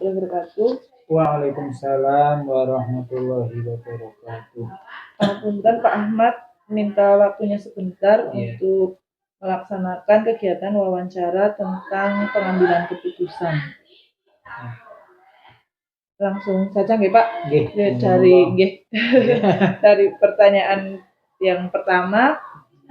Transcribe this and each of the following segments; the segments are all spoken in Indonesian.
warahmatullahi wabarakatuh. Waalaikumsalam warahmatullahi wabarakatuh. Punten Pak Ahmad minta waktunya sebentar untuk melaksanakan kegiatan wawancara tentang pengambilan keputusan. Langsung saja nggih Pak. Dari pertanyaan yang pertama,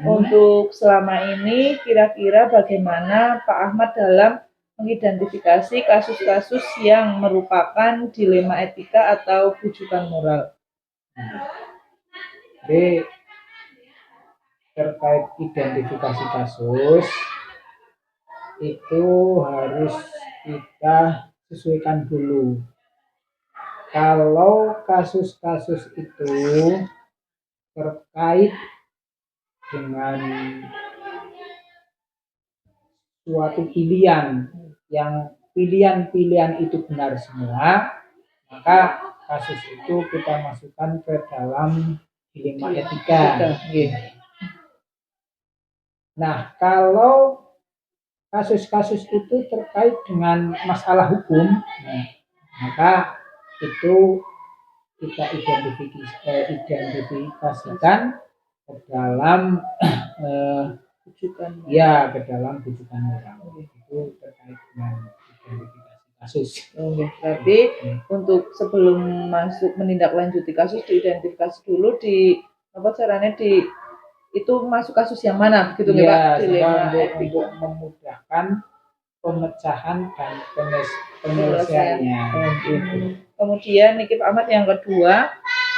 untuk selama ini kira-kira bagaimana Pak Ahmad dalam mengidentifikasi kasus-kasus yang merupakan dilema etika atau bujukan moral? Jadi terkait identifikasi kasus itu harus kita sesuaikan dulu. Kalau kasus-kasus itu terkait dengan suatu pilihan yang pilihan-pilihan itu benar semua, maka kasus itu kita masukkan ke dalam dilema etika. Nah, kalau kasus-kasus itu terkait dengan masalah hukum, maka itu kita identifikasikan ke dalam ke dalam bujukan moral. Itu terkait dengan identifikasi kasus. Berarti untuk sebelum masuk menindaklanjuti kasus diidentifikasi dulu caranya itu masuk kasus yang mana gitu Pak? Untuk memudahkan pemecahan dan penyelesaiannya. Kemudian Pak Ahmad yang kedua,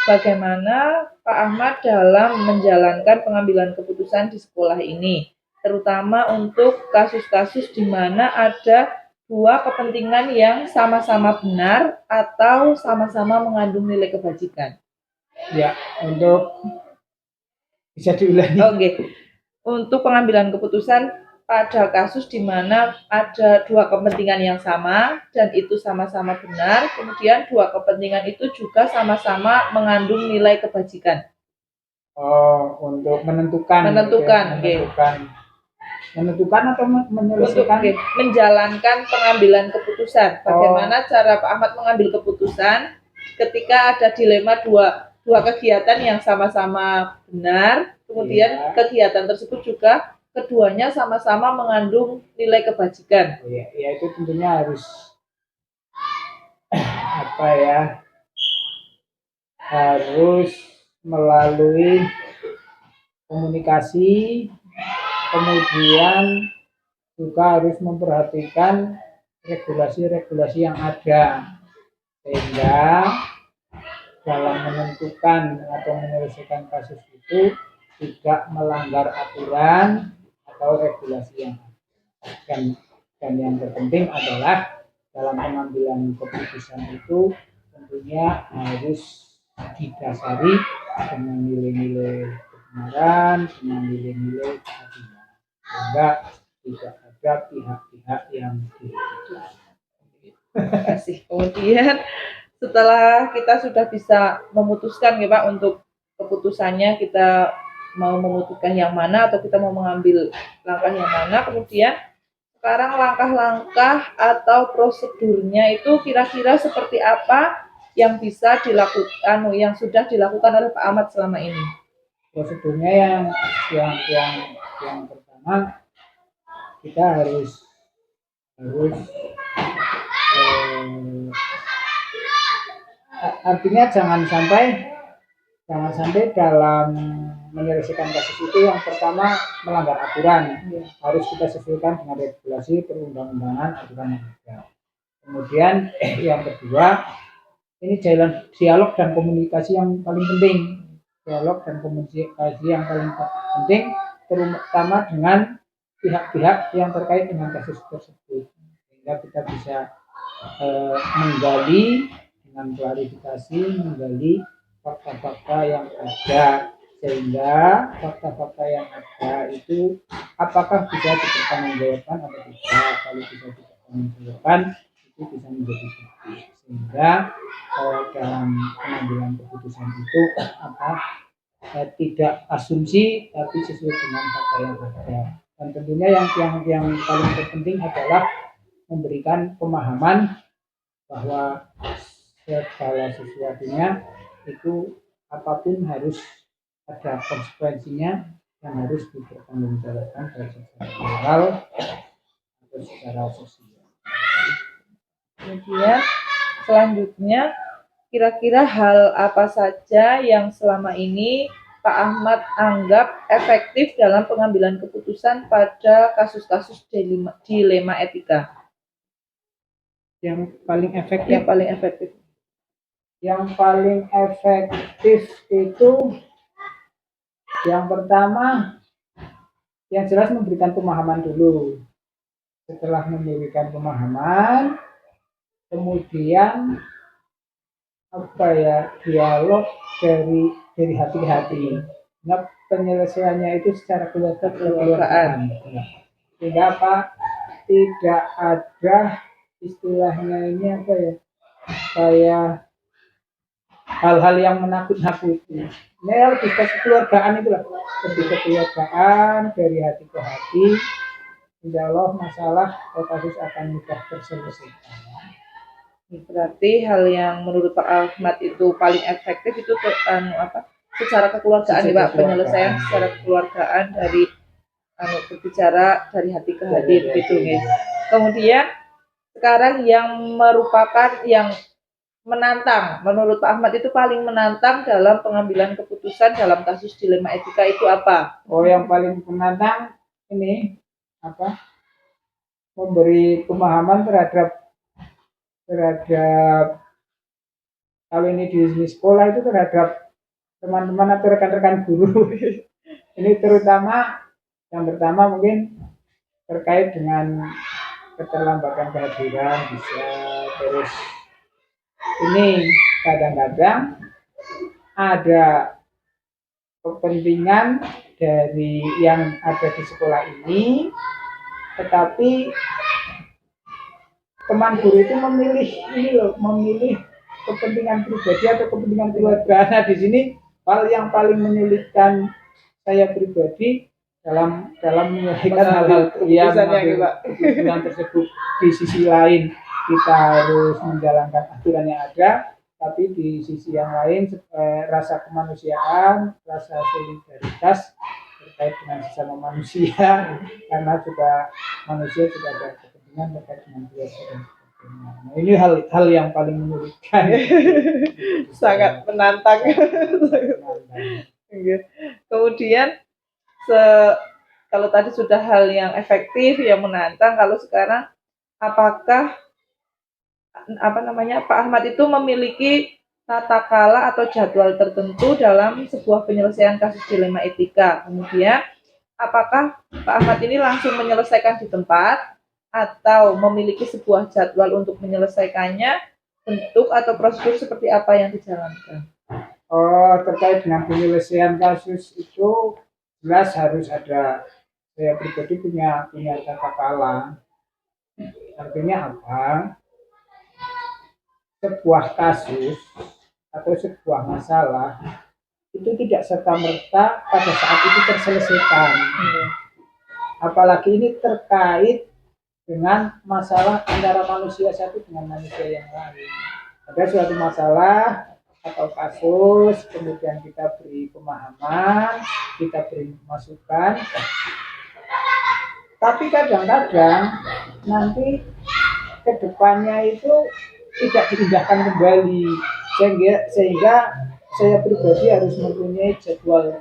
bagaimana Pak Ahmad dalam menjalankan pengambilan keputusan di sekolah ini, terutama untuk kasus-kasus di mana ada dua kepentingan yang sama-sama benar atau sama-sama mengandung nilai kebajikan. Ya, untuk bisa diulangi. Untuk pengambilan keputusan pada kasus di mana ada dua kepentingan yang sama dan itu sama-sama benar, kemudian dua kepentingan itu juga sama-sama mengandung nilai kebajikan. Untuk menentukan atau menyelesaikan? Untuk menjalankan pengambilan keputusan. Bagaimana cara Pak Ahmad mengambil keputusan ketika ada dilema dua kegiatan yang sama-sama benar, kemudian kegiatan tersebut juga keduanya sama-sama mengandung nilai kebajikan. Ya itu tentunya harus harus melalui komunikasi, kemudian juga harus memperhatikan regulasi-regulasi yang ada, sehingga dalam menentukan atau menyelesaikan kasus itu tidak melanggar aturan atau regulasi yang ada. Dan yang terpenting adalah dalam pengambilan keputusan itu tentunya harus didasari dengan nilai-nilai kebenaran, dengan nilai-nilai keadilan, sehingga tidak ada pihak-pihak yang dirugikan. Terima kasih. Kemudian setelah kita sudah bisa memutuskan ya Pak untuk keputusannya, kita mau memutuskan yang mana atau kita mau mengambil langkah yang mana, kemudian sekarang langkah-langkah atau prosedurnya itu kira-kira seperti apa yang bisa dilakukan, yang sudah dilakukan oleh Pak Ahmad selama ini? Prosedurnya yang pertama, kita harus artinya jangan sampai dalam menyelesaikan kasus itu yang pertama melanggar aturan. Harus kita sesuaikan dengan regulasi perundang-undangan aturan yang ada. Kemudian yang kedua, ini dialog dan komunikasi yang paling penting. Dialog dan komunikasi yang paling penting, terutama dengan pihak-pihak yang terkait dengan kasus tersebut, sehingga kita bisa menggali dengan klarifikasi, menggali fakta-fakta yang ada, sehingga fakta-fakta yang ada itu apakah bisa dipertanggungjawabkan atau tidak. Kalau bisa dipertanggungjawabkan, itu bisa menjadi bukti, sehingga dalam pengambilan keputusan itu tidak asumsi tapi sesuai dengan fakta yang ada. Dan tentunya yang paling terpenting adalah memberikan pemahaman bahwa segala sesuatunya itu apapun harus ada konsekuensinya yang harus dipertanggungjawabkan baik secara moral atau secara sosial. Kemudian selanjutnya, kira-kira hal apa saja yang selama ini Pak Ahmad anggap efektif dalam pengambilan keputusan pada kasus-kasus dilema etika? Yang paling efektif, Yang paling efektif itu yang pertama, yang jelas memberikan pemahaman dulu. Setelah memberikan pemahaman, kemudian dialog dari hati ke hati. Nah, penyelesaiannya itu secara kekeluargaan. Sehingga tidak ada istilahnya ini kayak hal-hal yang menakut-nakuti. Ini lebih ke kekeluargaan itulah, lebih kekeluargaan dari hati ke hati. Insya Allah masalah kasus akan mudah terselesaikan. Berarti hal yang menurut Pak Ahmad itu paling efektif itu secara kekeluargaan nih Pak, penyelesaian secara kekeluargaan dari berbicara dari hati ke hati gitu guys. Kemudian sekarang yang merupakan yang menantang, menurut Pak Ahmad itu paling menantang dalam pengambilan keputusan dalam kasus dilema etika itu apa? Oh, yang paling menantang ini memberi pemahaman terhadap kalau ini di sekolah itu terhadap teman-teman atau rekan-rekan guru. Ini terutama yang pertama mungkin terkait dengan keterlambatan kehadiran bisa, terus ini kadang-kadang ada kepentingan dari yang ada di sekolah ini, tetapi teman guru itu memilih kepentingan pribadi atau kepentingan keluarga. Nah, di sini hal yang paling menyulitkan saya pribadi dalam menyelesaikan hal-hal keputusan tersebut. Di sisi lain kita harus menjalankan aturan yang ada, tapi di sisi yang lain rasa kemanusiaan, rasa solidaritas terkait dengan sesama manusia, karena juga manusia juga ada kepentingan terkait dengan keluarga. Nah, ini hal yang paling menyulitkan. Sangat menantang. Kemudian kalau tadi sudah hal yang efektif, yang menantang, kalau sekarang apakah Pak Ahmad itu memiliki tata kala atau jadwal tertentu dalam sebuah penyelesaian kasus dilema etika? Kemudian apakah Pak Ahmad ini langsung menyelesaikan di tempat atau memiliki sebuah jadwal untuk menyelesaikannya, bentuk atau prosedur seperti apa yang dijalankan? Oh, terkait dengan penyelesaian kasus itu jelas harus ada, saya pribadi punya tata kala. Artinya apa? Sebuah kasus atau sebuah masalah itu tidak serta-merta pada saat itu terselesaikan. Apalagi ini terkait dengan masalah antara manusia satu dengan manusia yang lain. Ada suatu masalah atau kasus, kemudian kita beri pemahaman, kita beri masukan, tapi kadang-kadang nanti kedepannya itu tidak diindahkan kembali, sehingga saya pribadi harus mempunyai jadwal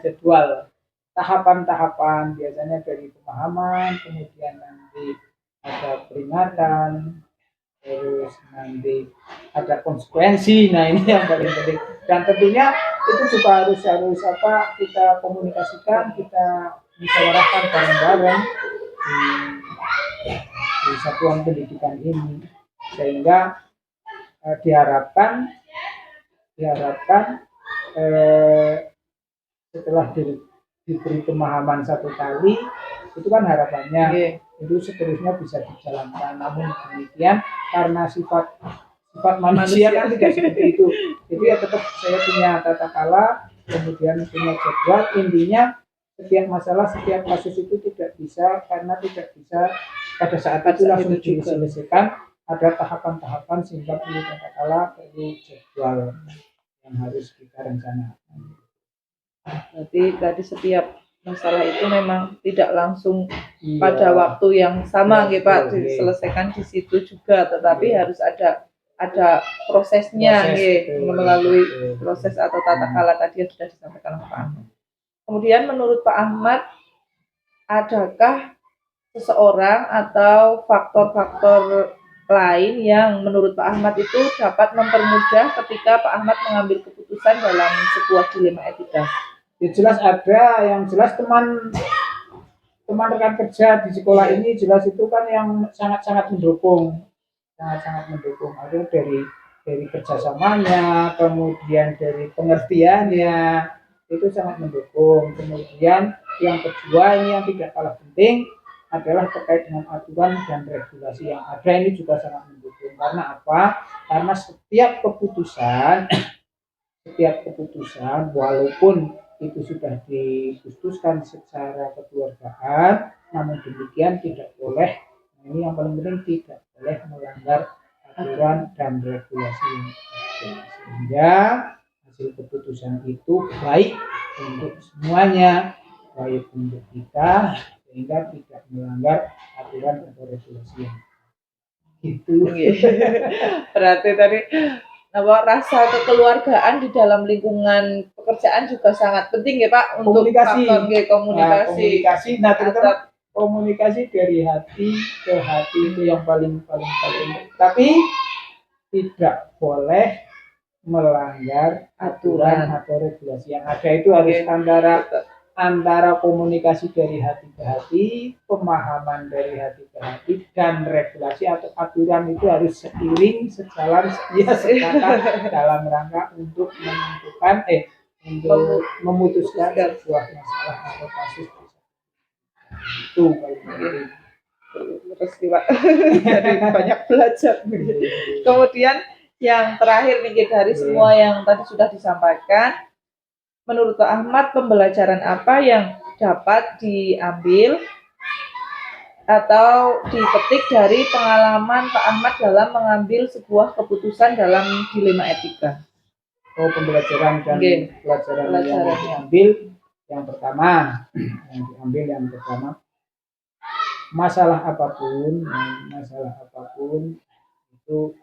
tahapan-tahapan, biasanya dari pemahaman, kemudian nanti ada peringatan, terus nanti ada konsekuensi. Nah, ini yang paling penting, dan tentunya itu juga harus kita komunikasikan, kita musyawarahkan bareng-bareng di satuan pendidikan ini, sehingga diharapkan setelah diberi pemahaman satu kali, itu kan harapannya itu seterusnya bisa dijalankan. Namun demikian, karena sifat manusia kan tidak seperti itu, jadi ya tetap saya punya tata kala, kemudian punya jadwal. Intinya setiap masalah, setiap kasus itu tidak bisa pada saat itu langsung diselesaikan, ada tahapan-tahapan sehingga perlu katakanlah perlu jadwal yang harus kita rencanakan. Berarti tadi setiap masalah itu memang tidak langsung Iya. pada waktu yang sama Iya, gitu Pak, betul, diselesaikan di situ juga, tetapi Iya. harus ada prosesnya Proses, gitu, betul, melalui betul. proses atau tata kala tadi yang sudah disampaikan oleh Pak Ahmad. Kemudian menurut Pak Ahmad, adakah seseorang atau faktor-faktor lain yang menurut Pak Ahmad itu dapat mempermudah ketika Pak Ahmad mengambil keputusan dalam sebuah dilema etika? Ya jelas ada, yang jelas teman rekan kerja di sekolah ini jelas itu kan yang sangat-sangat mendukung, ada dari kerjasamanya, kemudian dari pengertiannya itu sangat mendukung. Kemudian yang kedua ini yang tidak kalah penting adalah terkait dengan aturan dan regulasi yang ada, ini juga sangat mendukung. Karena apa? Karena setiap keputusan walaupun itu sudah diputuskan secara kekeluargaan, namun demikian tidak boleh, ini yang paling penting, tidak boleh melanggar aturan dan regulasi yang ada, sehingga hasil keputusan itu baik untuk semuanya, baik untuk kita, sehingga tidak melanggar aturan atau regulasi yang gitu. Berarti tadi rasa kekeluargaan di dalam lingkungan pekerjaan juga sangat penting ya Pak, untuk komunikasi. faktor komunikasi. Nah, terutama komunikasi dari hati ke hati itu yang paling penting. Tapi tidak boleh melanggar aturan atau regulasi yang ada, itu harus antara komunikasi dari hati ke hati, pemahaman dari hati ke hati, dan regulasi atau aturan itu harus seiring, sejalan, sepakat dalam rangka untuk menentukan untuk memutuskan sebuah masalah atau kasus. Itu paling penting. Terus Pak, jadi banyak belajar. Kemudian yang terakhir nih dari semua yang tadi sudah disampaikan, menurut Pak Ahmad, pembelajaran apa yang dapat diambil atau dipetik dari pengalaman Pak Ahmad dalam mengambil sebuah keputusan dalam dilema etika? Pembelajaran dan pelajaran yang diambil yang pertama, masalah apapun itu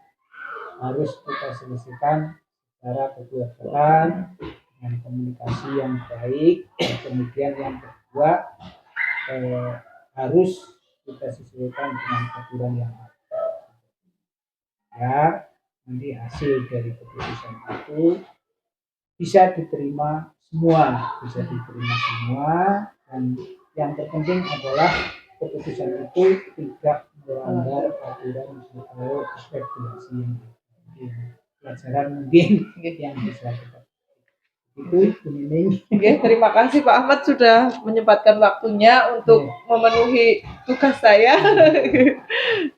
harus kita selesaikan secara kekeluargaan dengan komunikasi yang baik. Kemudian yang kedua, harus kita sesuaikan dengan aturan yang ada, ya nanti hasil dari keputusan itu bisa diterima semua, dan yang terpenting adalah keputusan itu tidak melanggar aturan atau regulasi yang ada. Pelajaran mungkin yang bisa kita itu. Terima kasih Pak Ahmad sudah menyempatkan waktunya untuk memenuhi tugas saya.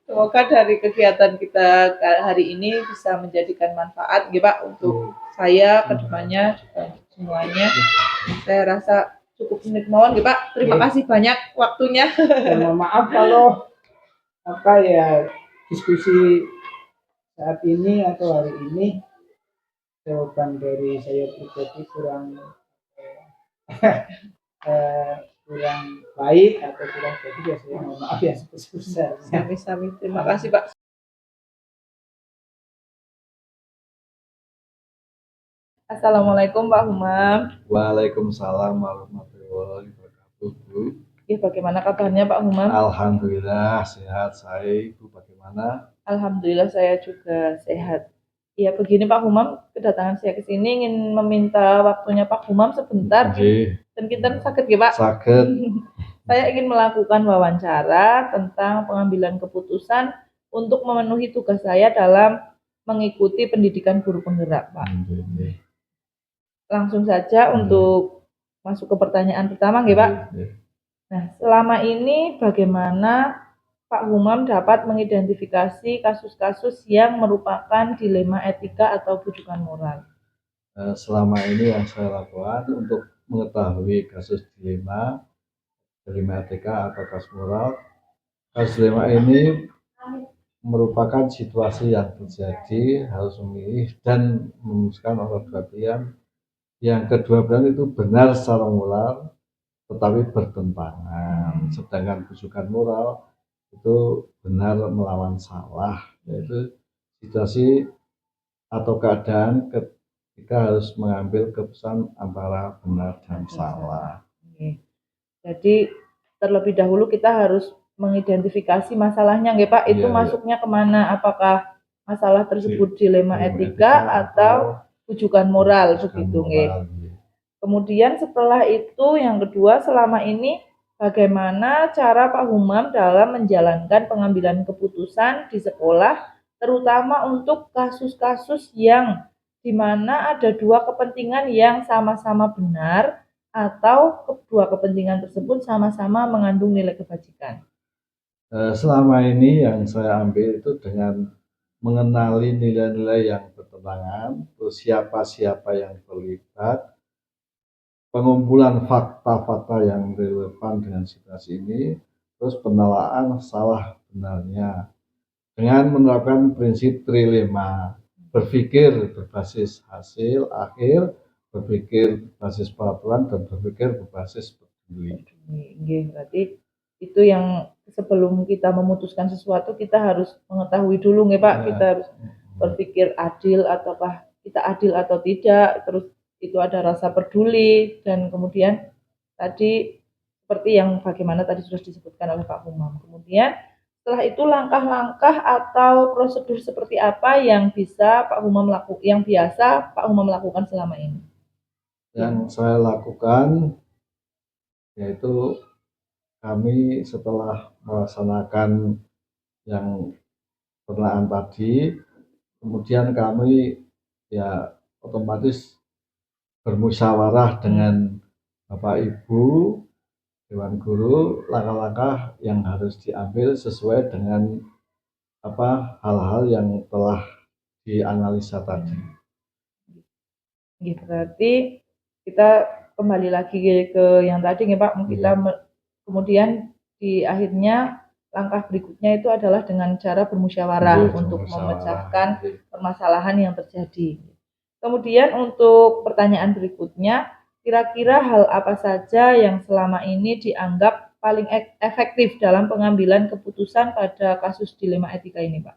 Semoga dari kegiatan kita hari ini bisa menjadikan manfaat Pak untuk saya kedepannya juga semuanya. Saya rasa cukup mawon Pak. Terima kasih banyak waktunya. Mohon maaf kalau diskusi saat ini atau hari ini jawaban dari saya pribadi kurang baik atau kurang baik, ya saya mohon maaf ya sebesar. Sami-sami. Terima kasih Pak. Assalamualaikum Pak Humam. Waalaikumsalam warahmatullahi wabarakatuh. Ya, bagaimana kabarnya Pak Humam? Alhamdulillah sehat. Saya, Ibu bagaimana? Alhamdulillah saya juga sehat. Ya begini Pak Humam, kedatangan saya ke sini ingin meminta waktunya Pak Humam sebentar. Dan kita sakit ya Pak? Sakit. Saya ingin melakukan wawancara tentang pengambilan keputusan untuk memenuhi tugas saya dalam mengikuti pendidikan guru penggerak Pak. Langsung saja untuk masuk ke pertanyaan pertama ya Pak. Nah, selama ini bagaimana Pak Humam dapat mengidentifikasi kasus-kasus yang merupakan dilema etika atau bujukan moral? Selama ini yang saya lakukan untuk mengetahui kasus dilema etika atau kasus moral, kasus dilema ini merupakan situasi yang terjadi, harus memilih dan memutuskan antara dua pilihan. Yang kedua pilihan itu benar secara moral, tetapi bertentangan. Sedangkan bujukan moral itu benar melawan salah, yaitu situasi atau keadaan ketika harus mengambil keputusan antara benar dan salah. Oke. Jadi terlebih dahulu kita harus mengidentifikasi masalahnya, nggih Pak. Itu Iya, masuknya kemana? Apakah masalah tersebut dilema etika atau rujukan moral begitu, nggih. Kemudian setelah itu yang kedua, selama ini bagaimana cara Pak Humam dalam menjalankan pengambilan keputusan di sekolah, terutama untuk kasus-kasus yang di mana ada dua kepentingan yang sama-sama benar atau kedua kepentingan tersebut sama-sama mengandung nilai kebajikan. Selama ini yang saya ambil itu dengan mengenali nilai-nilai yang bertentangan, terus siapa-siapa yang terlibat, pengumpulan fakta-fakta yang relevan dengan situasi ini, terus penelaaan salah benarnya dengan menerapkan prinsip trilema, berpikir berbasis hasil akhir, berpikir berbasis peraturan, dan berpikir berbasis peduli. Nggih, berarti itu yang sebelum kita memutuskan sesuatu kita harus mengetahui dulu nggih Pak, kita harus berpikir adil ataukah kita adil atau tidak, terus itu ada rasa peduli dan kemudian tadi seperti yang bagaimana tadi sudah disebutkan oleh Pak Humam. Kemudian setelah itu langkah-langkah atau prosedur seperti apa yang bisa Pak Humam lakukan, yang biasa Pak Humam lakukan selama ini? Yang saya lakukan yaitu kami setelah melaksanakan yang penelaahan tadi, kemudian kami ya otomatis bermusyawarah dengan Bapak Ibu Dewan Guru langkah-langkah yang harus diambil sesuai dengan hal-hal yang telah dianalisa tadi. Berarti kita kembali lagi ke yang tadi nih Pak, kita kemudian di akhirnya langkah berikutnya itu adalah dengan cara bermusyawarah untuk memecahkan permasalahan yang terjadi. Kemudian untuk pertanyaan berikutnya, kira-kira hal apa saja yang selama ini dianggap paling efektif dalam pengambilan keputusan pada kasus dilema etika ini, Pak?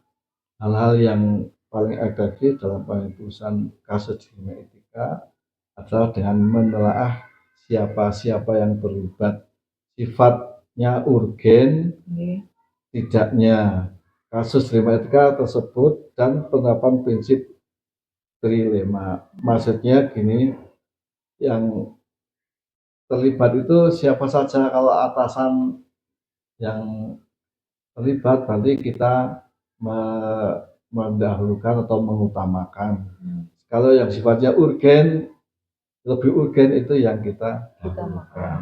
Hal-hal yang paling efektif dalam pengambilan kasus dilema etika adalah dengan menelaah siapa-siapa yang terlibat, sifatnya urgen, tidaknya kasus dilema etika tersebut, dan penerapan prinsip trilema. Maksudnya gini, yang terlibat itu siapa saja. Kalau atasan yang terlibat, berarti kita mendahulukan atau mengutamakan. Kalau yang sifatnya urgen, lebih urgen itu yang kita dahulukan.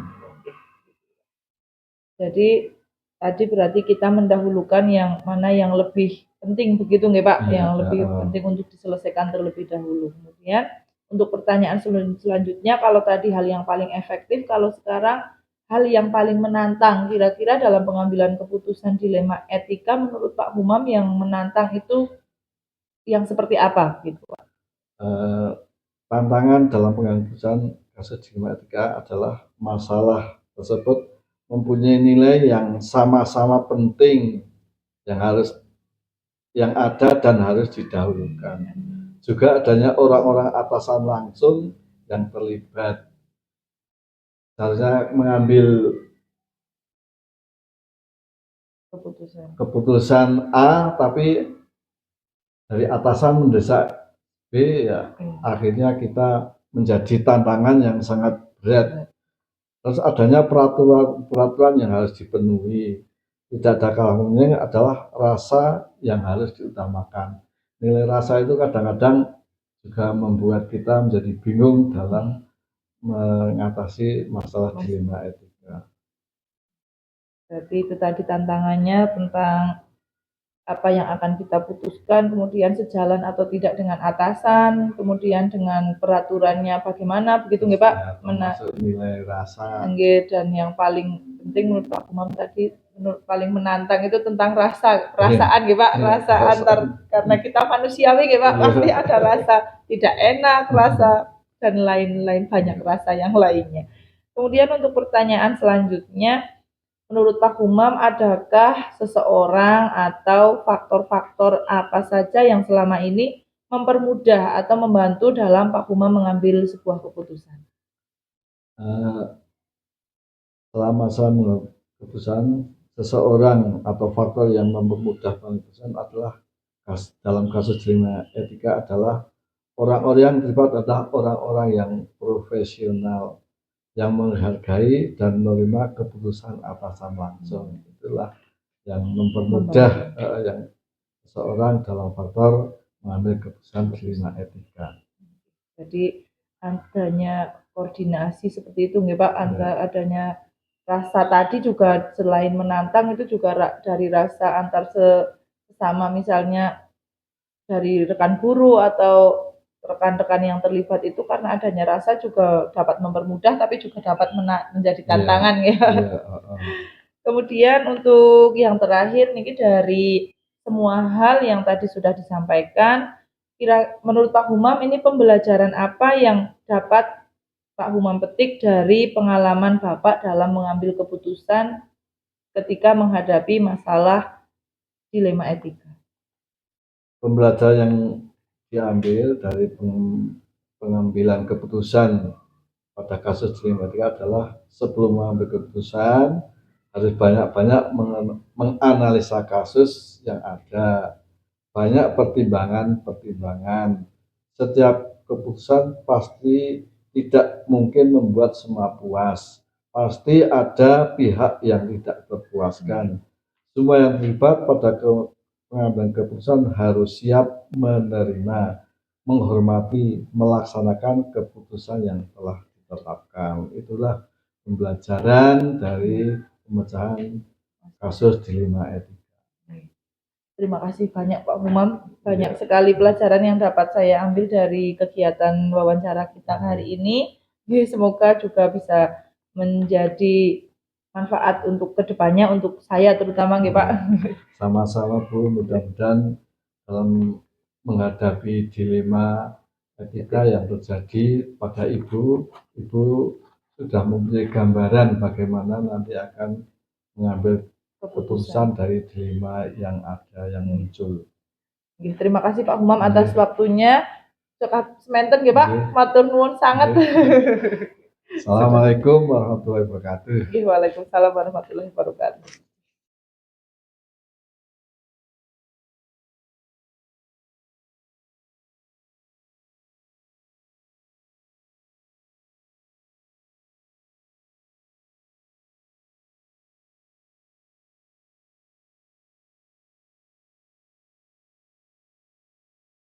Jadi tadi berarti kita mendahulukan yang mana yang lebih penting begitu nggak Pak? Yang lebih penting untuk diselesaikan terlebih dahulu. Kemudian untuk pertanyaan selanjutnya, kalau tadi hal yang paling efektif, kalau sekarang hal yang paling menantang, kira-kira dalam pengambilan keputusan dilema etika menurut Pak Humam yang menantang itu yang seperti apa gitu Pak? Tantangan dalam pengambilan keputusan kasus dilema etika adalah masalah tersebut mempunyai nilai yang sama-sama penting yang ada dan harus didahulukan. Juga adanya orang-orang atasan langsung yang terlibat. Seharusnya mengambil keputusan A, tapi dari atasan mendesak B, ya akhirnya kita menjadi tantangan yang sangat berat. Terus adanya peraturan yang harus dipenuhi. Tidak ada kalahnya adalah rasa yang harus diutamakan. Nilai rasa itu kadang-kadang juga membuat kita menjadi bingung dalam mengatasi masalah dilema etika. Jadi itu tadi tantangannya tentang apa yang akan kita putuskan, kemudian sejalan atau tidak dengan atasan, kemudian dengan peraturannya bagaimana, begitu nggih Pak? Termasuk nilai rasa. Dan yang paling penting menurut Pak Umam tadi, menurut paling menantang itu tentang perasaan gitu Pak, Iya, rasa perasaan. antar, karena kita manusiawi gitu Pak, Iya. pasti ada rasa tidak enak, rasa dan lain-lain, banyak rasa yang lainnya. Kemudian untuk pertanyaan selanjutnya, menurut Pak Umam, adakah seseorang atau faktor-faktor apa saja yang selama ini mempermudah atau membantu dalam Pak Umam mengambil sebuah keputusan? Selama saya mengambil keputusan, seseorang atau faktor yang mempermudah keputusan adalah dalam kasus dilema etika adalah orang-orang yang terlibat adalah orang-orang yang profesional, yang menghargai dan menerima keputusan atasan langsung. Itulah yang mempermudah yang seseorang dalam faktor mengambil keputusan dilema etika. Jadi adanya koordinasi seperti itu nggih Pak, adanya rasa tadi juga selain menantang itu juga dari rasa antar sesama, misalnya dari rekan guru atau rekan-rekan yang terlibat itu, karena adanya rasa juga dapat mempermudah tapi juga dapat menjadi tantangan ya. Kemudian untuk yang terakhir nih, dari semua hal yang tadi sudah disampaikan, menurut Pak Humam ini pembelajaran apa yang dapat Pak Humam petik dari pengalaman Bapak dalam mengambil keputusan ketika menghadapi masalah dilema etika? Pembelajaran yang diambil dari pengambilan keputusan pada kasus dilema etika adalah sebelum mengambil keputusan harus banyak-banyak menganalisa kasus yang ada, banyak pertimbangan. Setiap keputusan pasti tidak mungkin membuat semua puas, pasti ada pihak yang tidak terpuaskan. Semua yang terlibat pada pengambilan keputusan harus siap menerima, menghormati, melaksanakan keputusan yang telah ditetapkan. Itulah pembelajaran dari pemecahan kasus dilema etika. Terima kasih banyak Pak Humam, banyak sekali pelajaran yang dapat saya ambil dari kegiatan wawancara kita hari ini. Semoga juga bisa menjadi manfaat untuk kedepannya, untuk saya terutama nggih Pak. Sama-sama Bu, mudah-mudahan dalam menghadapi dilema etika yang terjadi pada Ibu sudah mempunyai gambaran bagaimana nanti akan mengambil keputusan dari dilema yang ada, yang muncul. Terima kasih Pak Humam atas waktunya. Semanten nggih Pak, matur nuwun sangat. Assalamualaikum warahmatullahi wabarakatuh. Waalaikumsalam warahmatullahi wabarakatuh.